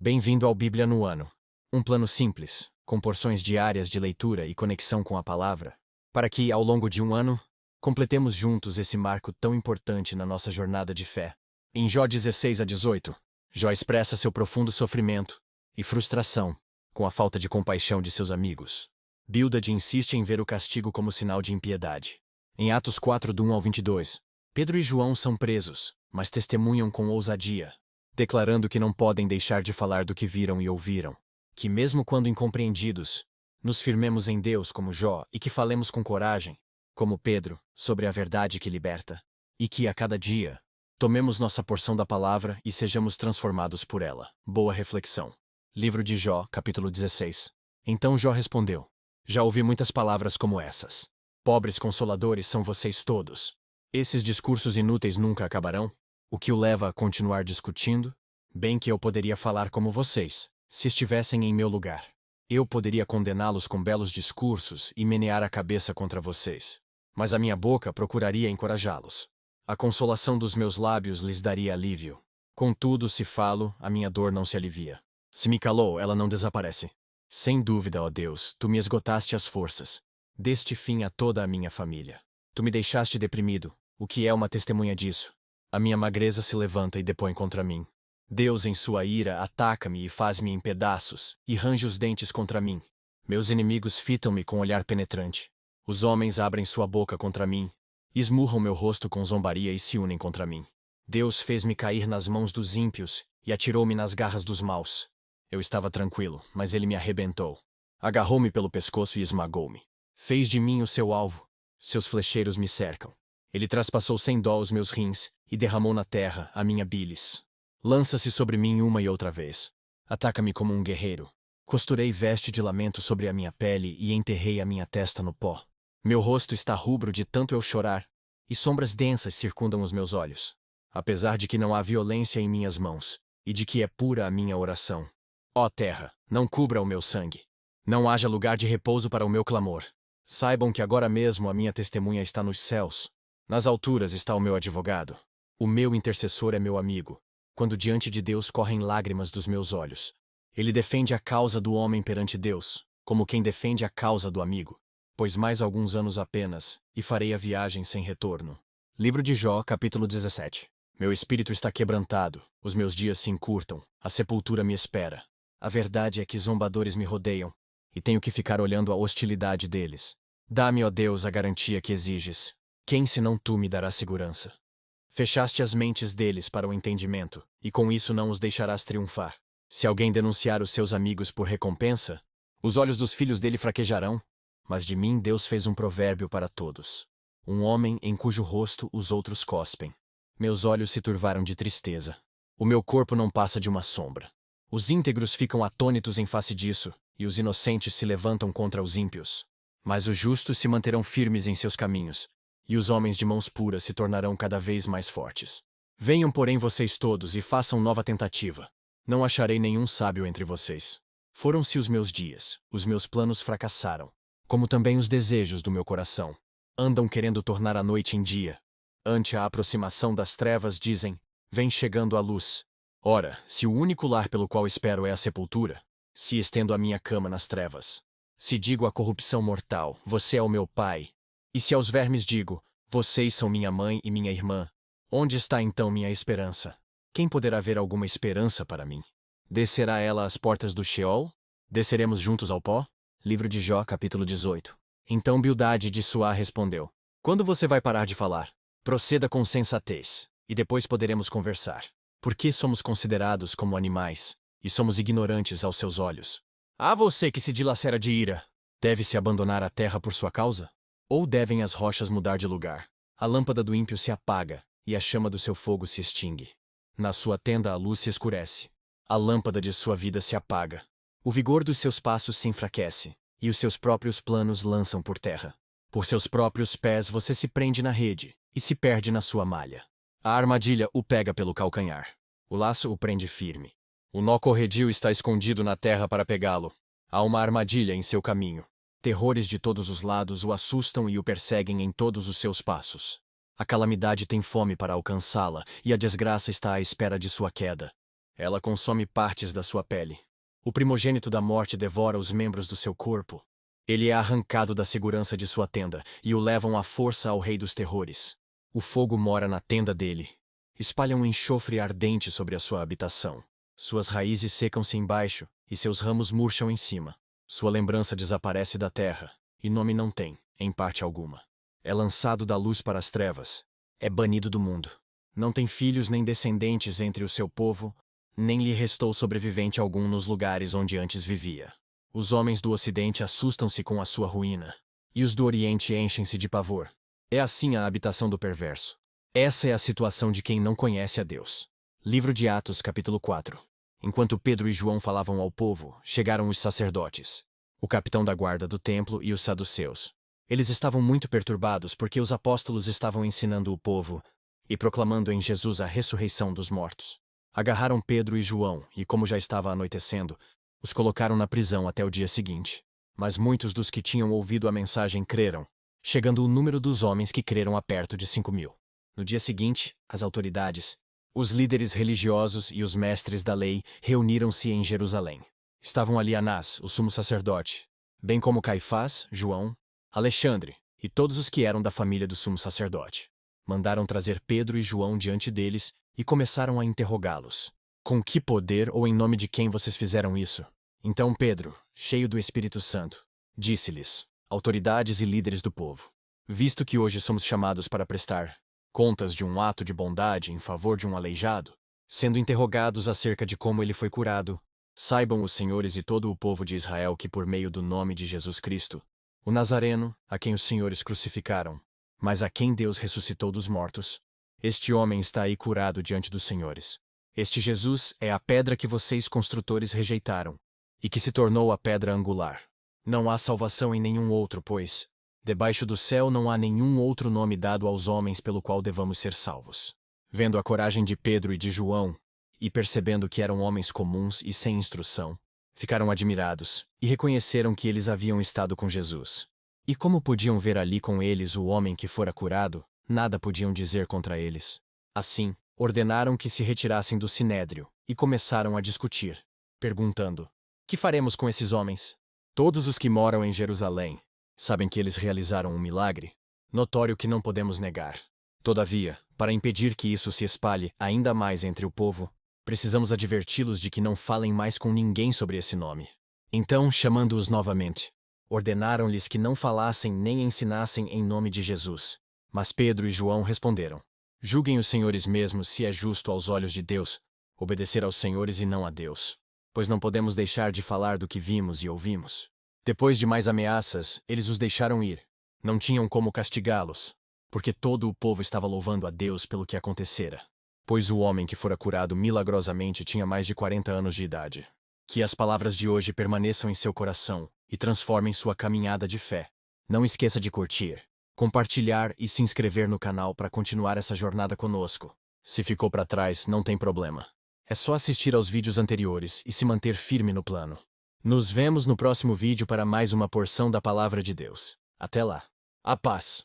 Bem-vindo ao Bíblia no Ano. Um plano simples, com porções diárias de leitura e conexão com a palavra, para que, ao longo de um ano, completemos juntos esse marco tão importante na nossa jornada de fé. Em Jó 16-18, Jó expressa seu profundo sofrimento e frustração com a falta de compaixão de seus amigos. Bildad insiste em ver o castigo como sinal de impiedade. Em Atos 4, do 1 ao 22, Pedro e João são presos, mas testemunham com ousadia, declarando que não podem deixar de falar do que viram e ouviram, que mesmo quando incompreendidos, nos firmemos em Deus como Jó e que falemos com coragem, como Pedro, sobre a verdade que liberta, e que a cada dia, tomemos nossa porção da palavra e sejamos transformados por ela. Boa reflexão. Livro de Jó, capítulo 16. Então Jó respondeu: Já ouvi muitas palavras como essas. Pobres consoladores são vocês todos. Esses discursos inúteis nunca acabarão? O que o leva a continuar discutindo? Bem que eu poderia falar como vocês, se estivessem em meu lugar. Eu poderia condená-los com belos discursos e menear a cabeça contra vocês. Mas a minha boca procuraria encorajá-los. A consolação dos meus lábios lhes daria alívio. Contudo, se falo, a minha dor não se alivia. Se me calou, ela não desaparece. Sem dúvida, ó Deus, tu me esgotaste as forças. Deste fim a toda a minha família. Tu me deixaste deprimido, o que é uma testemunha disso. A minha magreza se levanta e depõe contra mim. Deus, em sua ira, ataca-me e faz-me em pedaços, e range os dentes contra mim. Meus inimigos fitam-me com olhar penetrante. Os homens abrem sua boca contra mim, esmurram meu rosto com zombaria e se unem contra mim. Deus fez-me cair nas mãos dos ímpios e atirou-me nas garras dos maus. Eu estava tranquilo, mas ele me arrebentou. Agarrou-me pelo pescoço e esmagou-me. Fez de mim o seu alvo. Seus flecheiros me cercam. Ele traspassou sem dó os meus rins e derramou na terra a minha bilis. Lança-se sobre mim uma e outra vez. Ataca-me como um guerreiro. Costurei veste de lamento sobre a minha pele e enterrei a minha testa no pó. Meu rosto está rubro de tanto eu chorar, e sombras densas circundam os meus olhos. Apesar de que não há violência em minhas mãos, e de que é pura a minha oração. Ó terra, não cubra o meu sangue. Não haja lugar de repouso para o meu clamor. Saibam que agora mesmo a minha testemunha está nos céus. Nas alturas está o meu advogado. O meu intercessor é meu amigo. Quando diante de Deus correm lágrimas dos meus olhos. Ele defende a causa do homem perante Deus, como quem defende a causa do amigo. Pois mais alguns anos apenas, e farei a viagem sem retorno. Livro de Jó, capítulo 17. Meu espírito está quebrantado, os meus dias se encurtam, a sepultura me espera. A verdade é que zombadores me rodeiam, e tenho que ficar olhando a hostilidade deles. Dá-me, ó Deus, a garantia que exiges. Quem senão tu me dará segurança? Fechaste as mentes deles para o entendimento, e com isso não os deixarás triunfar. Se alguém denunciar os seus amigos por recompensa, os olhos dos filhos dele fraquejarão. Mas de mim Deus fez um provérbio para todos. Um homem em cujo rosto os outros cospem. Meus olhos se turvaram de tristeza. O meu corpo não passa de uma sombra. Os íntegros ficam atônitos em face disso, e os inocentes se levantam contra os ímpios. Mas os justos se manterão firmes em seus caminhos, e os homens de mãos puras se tornarão cada vez mais fortes. Venham, porém, vocês todos e façam nova tentativa. Não acharei nenhum sábio entre vocês. Foram-se os meus dias, os meus planos fracassaram, como também os desejos do meu coração. Andam querendo tornar a noite em dia. Ante a aproximação das trevas dizem, vem chegando a luz. Ora, se o único lar pelo qual espero é a sepultura, se estendo a minha cama nas trevas. Se digo à corrupção mortal, você é o meu pai. E se aos vermes digo, vocês são minha mãe e minha irmã, onde está então minha esperança? Quem poderá ver alguma esperança para mim? Descerá ela às portas do Sheol? Desceremos juntos ao pó? Livro de Jó, capítulo 18. Então Bildade de Suá respondeu: Quando você vai parar de falar? Proceda com sensatez, e depois poderemos conversar. Por que somos considerados como animais, e somos ignorantes aos seus olhos? Há você que se dilacera de ira. Deve-se abandonar a terra por sua causa? Ou devem as rochas mudar de lugar? A lâmpada do ímpio se apaga, e a chama do seu fogo se extingue. Na sua tenda a luz se escurece. A lâmpada de sua vida se apaga. O vigor dos seus passos se enfraquece, e os seus próprios planos lançam por terra. Por seus próprios pés você se prende na rede, e se perde na sua malha. A armadilha o pega pelo calcanhar. O laço o prende firme. O nó corredio está escondido na terra para pegá-lo. Há uma armadilha em seu caminho. Terrores de todos os lados o assustam e o perseguem em todos os seus passos. A calamidade tem fome para alcançá-la, e a desgraça está à espera de sua queda. Ela consome partes da sua pele. O primogênito da morte devora os membros do seu corpo. Ele é arrancado da segurança de sua tenda e o levam à força ao rei dos terrores. O fogo mora na tenda dele. Espalha um enxofre ardente sobre a sua habitação. Suas raízes secam-se embaixo e seus ramos murcham em cima. Sua lembrança desaparece da terra e nome não tem, em parte alguma. É lançado da luz para as trevas. É banido do mundo. Não tem filhos nem descendentes entre o seu povo, nem lhe restou sobrevivente algum nos lugares onde antes vivia. Os homens do Ocidente assustam-se com a sua ruína, e os do Oriente enchem-se de pavor. É assim a habitação do perverso. Essa é a situação de quem não conhece a Deus. Livro de Atos, capítulo 4. Enquanto Pedro e João falavam ao povo, chegaram os sacerdotes, o capitão da guarda do templo e os saduceus. Eles estavam muito perturbados porque os apóstolos estavam ensinando o povo e proclamando em Jesus a ressurreição dos mortos. Agarraram Pedro e João e, como já estava anoitecendo, os colocaram na prisão até o dia seguinte. Mas muitos dos que tinham ouvido a mensagem creram, chegando o número dos homens que creram a perto de 5.000. No dia seguinte, as autoridades, os líderes religiosos e os mestres da lei reuniram-se em Jerusalém. Estavam ali Anás, o sumo sacerdote, bem como Caifás, João, Alexandre e todos os que eram da família do sumo sacerdote. Mandaram trazer Pedro e João diante deles e começaram a interrogá-los. Com que poder ou em nome de quem vocês fizeram isso? Então Pedro, cheio do Espírito Santo, disse-lhes: autoridades e líderes do povo, visto que hoje somos chamados para prestar contas de um ato de bondade em favor de um aleijado, sendo interrogados acerca de como ele foi curado, saibam os senhores e todo o povo de Israel que por meio do nome de Jesus Cristo, o Nazareno, a quem os senhores crucificaram, mas a quem Deus ressuscitou dos mortos, este homem está aí curado diante dos senhores. Este Jesus é a pedra que vocês construtores rejeitaram, e que se tornou a pedra angular. Não há salvação em nenhum outro, pois, debaixo do céu não há nenhum outro nome dado aos homens pelo qual devamos ser salvos. Vendo a coragem de Pedro e de João, e percebendo que eram homens comuns e sem instrução, ficaram admirados, e reconheceram que eles haviam estado com Jesus. E como podiam ver ali com eles o homem que fora curado, nada podiam dizer contra eles. Assim, ordenaram que se retirassem do sinédrio, e começaram a discutir, perguntando: que faremos com esses homens? Todos os que moram em Jerusalém sabem que eles realizaram um milagre, notório que não podemos negar. Todavia, para impedir que isso se espalhe ainda mais entre o povo, precisamos adverti-los de que não falem mais com ninguém sobre esse nome. Então, chamando-os novamente, ordenaram-lhes que não falassem nem ensinassem em nome de Jesus. Mas Pedro e João responderam: julguem os senhores mesmos se é justo aos olhos de Deus obedecer aos senhores e não a Deus, pois não podemos deixar de falar do que vimos e ouvimos. Depois de mais ameaças, eles os deixaram ir. Não tinham como castigá-los, porque todo o povo estava louvando a Deus pelo que acontecera. Pois o homem que fora curado milagrosamente tinha mais de 40 anos de idade. Que as palavras de hoje permaneçam em seu coração e transformem sua caminhada de fé. Não esqueça de curtir, compartilhar e se inscrever no canal para continuar essa jornada conosco. Se ficou para trás, não tem problema. É só assistir aos vídeos anteriores e se manter firme no plano. Nos vemos no próximo vídeo para mais uma porção da Palavra de Deus. Até lá. A paz.